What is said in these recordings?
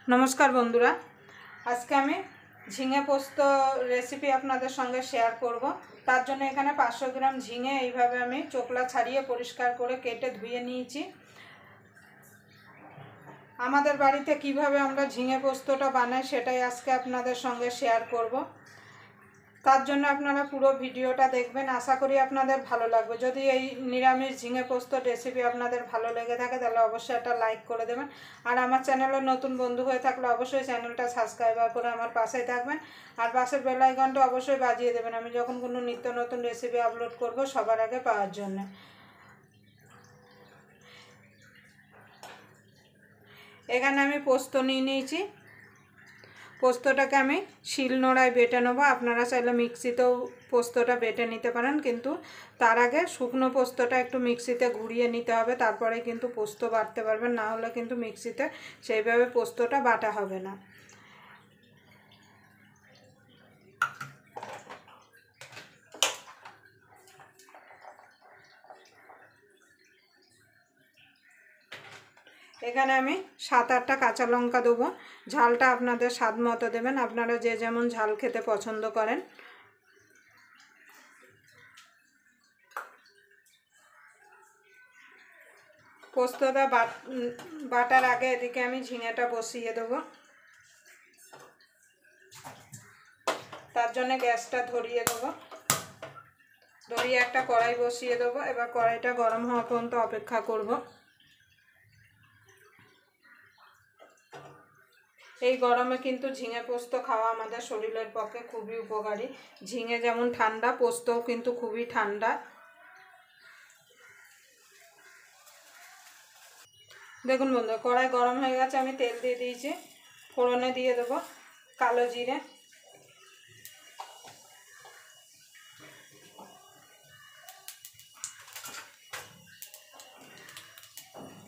नमस्कार बंधुरा आज के आमी झिंगे पोस्त रेसिपि आपनादेर संगे शेयर करब। तार जोन्नो एखाने 500 ग्राम झिंगे एइभाবে आमी चोकला छाड़िए परिष्कार करे केटे धुए निয়েছি। आमादेर बाड़ीते किभाবে आमरा झिंगे पोस्तटा बानाई सेटाई आजके आपनादेर संगे शेयर करब। तार जोन्नो आपनारा पुरो भिडियोटा देखबेन, आशा करी आपनादेर भालो लागबे। यदि एई निरामिष झिंगे पोस्त रेसिपि आपनादेर भालो लेगे थाके ताहले अवश्यई एटा लाइक करे देबेन। और आमार चैनेले नतुन बंधु हये थाकले अवश्यई चैनेलटा साबस्क्राइब करे आमार पाशेई थाकबेन और पाशेर बेल आइकनटा अवश्यई बाजिये देबेन आमि जखन कोनो नित्य नतुन रेसिपि आपलोड करब सबार आगे पाওয়ার जन्य। एखाने आमि पोस्त निये निয়েছি। पोस्तटाके आमी शिलनोड़ाय बेटे नेब। आपनारा चाइले मिक्सितेও पोस्तटा बेटे निते पारेन, किन्तु तार आगे शुकनो पोस्तटा एकटु मिक्सिते घुरिয়ে निते होबे, तारपरे किन्तु पोस्त बाटते पारबेन, ना होले किन्तु मिक्सिते सेइभाবে पोस्तटा बाटा होबे ना। एखाने आमी 7-8टा काँचा लंका देबो। झालटा आपनादेर स्वाद मतो देबेन, आपनारा जे जेमन झाल खेते पछंद करेन। पोस्तटा बाटार आगे एदिके आमी झिंगेटा बसिए देबो। तार जन्य ग्यासटा धरिए देबो। धरिए एकटा कड़ाई बसिए देबो। एबार कड़ाईटा गरम हওয়া पर्यन्त अपेक्षा करब। এই গরমে কিন্তু ঝিঙে পোস্ত খাওয়া আমাদের শরীরের পক্ষে খুবই উপকারী। ঝিঙে যেমন ঠান্ডা, পোস্তও কিন্তু খুবই ঠান্ডা। দেখুন বন্ধু, কড়াই গরম হয়ে গেছে, আমি তেল দিয়ে দিয়েছি। ফোড়নে দিয়ে দেব কালো জিরে,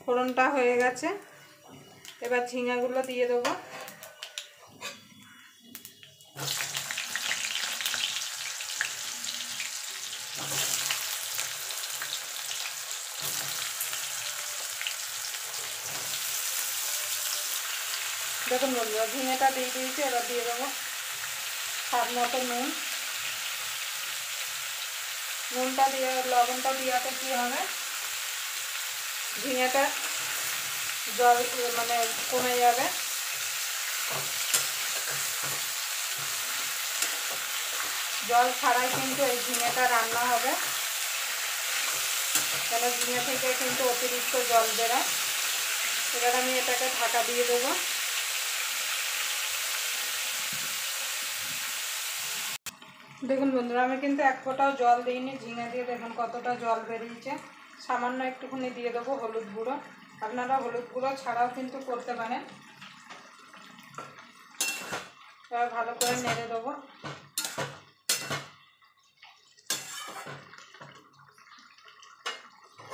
ফোড়নটা হয়ে গেছে। এবার ঝিঙাগুলো দিয়ে দেব। দেখুন বন্ধুরা, ঝিঙেটা দিয়ে দিয়েছি। এবার দিয়ে দেবো স্বাদ মতো নুন। নুনটা দিয়ে লবণটা দেওয়াতে কী হবে, ঝিঙেটা জল মানে কমে যাবে। জল ছাড়াই কিন্তু এই ঝিঙেটা রান্না হবে, কেন ঝিঙে থেকে কিন্তু অতিরিক্ত জল বেরোয়। এবার আমি এটাকে ঢাকা দিয়ে দেবো। দেখুন বন্ধুরা, আমি কিন্তু এক ফোঁটাও জল দিইনি। ঝিঙে দিয়ে দেখুন কতটা জল বেরিয়েছে। সামান্য একটুখানি দিয়ে দেবো হলুদ গুঁড়ো। আপনারা হলুদ গুঁড়ো ছাড়াও কিন্তু করতে পারেন। এবার ভালো করে নেড়ে দেবো।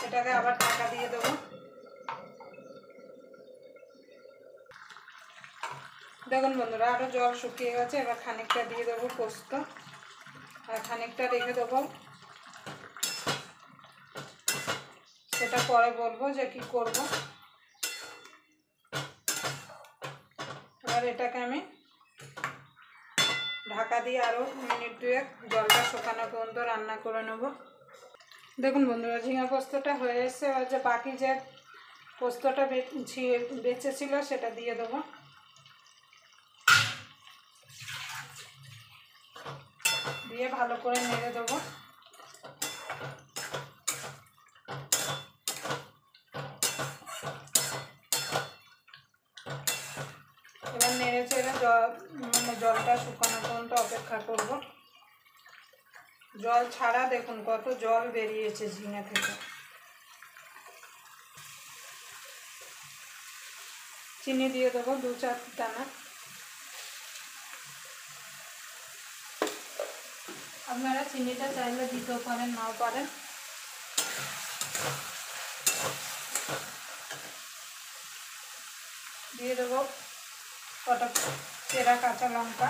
এটাকে আবার ঢাকা দিয়ে দেবো। দেখুন বন্ধুরা, আরও জল শুকিয়ে গেছে। এবার খানিকটা দিয়ে দেবো পোস্ত আর খানিকটা রেখে দেবো। সেটা পরে বলবো যে কি করব। এবার এটাকে আমি ঢাকা দিয়ে আরও মিনিট 2 জলটা শুকানো পর্যন্ত রান্না করে নেব। দেখুন বন্ধুরা, ঝিঙে পোস্তটা হয়ে এসছে। এবার যে বাকি যে পোস্তটা বেঁচে ছিল সেটা দিয়ে দেবো। দিয়ে ভালো করে নেড়ে দেবো। এবার নেড়ে চেড়ে জলটা শুকানো পর্যন্ত অপেক্ষা করব। জল ছাড়া দেখুন কত জল বেরিয়েছে ঝিঙে থেকে। চিনি দিয়ে দেবো 2-4 দানা। আপনারা চিনিটা চাইলে দিতেও পারেন, নাও পারেন। দিয়ে দেবো কটা চেরা কাঁচা লঙ্কা।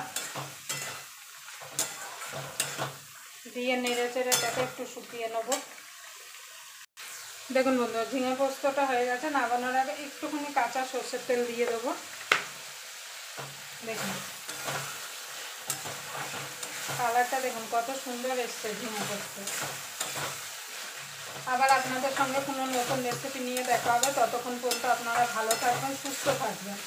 দিয়ে নেড়ে চেড়ে এটাকে একটু শুকিয়ে নেব। দেখুন বন্ধুরা ঝিঙে পোস্তটা হয়ে গেছে। নামানোর আগে একটুখানি কাঁচা সর্ষের তেল দিয়ে দেবো। দেখুন কালারটা দেখুন কত সুন্দর এসছে ঝিঙে পোস্ত। আবার আপনাদের সঙ্গে কোনো নতুন রেসিপি নিয়ে দেখা হবে, ততক্ষণ পর্যন্ত আপনারা ভালো থাকবেন, সুস্থ থাকবেন।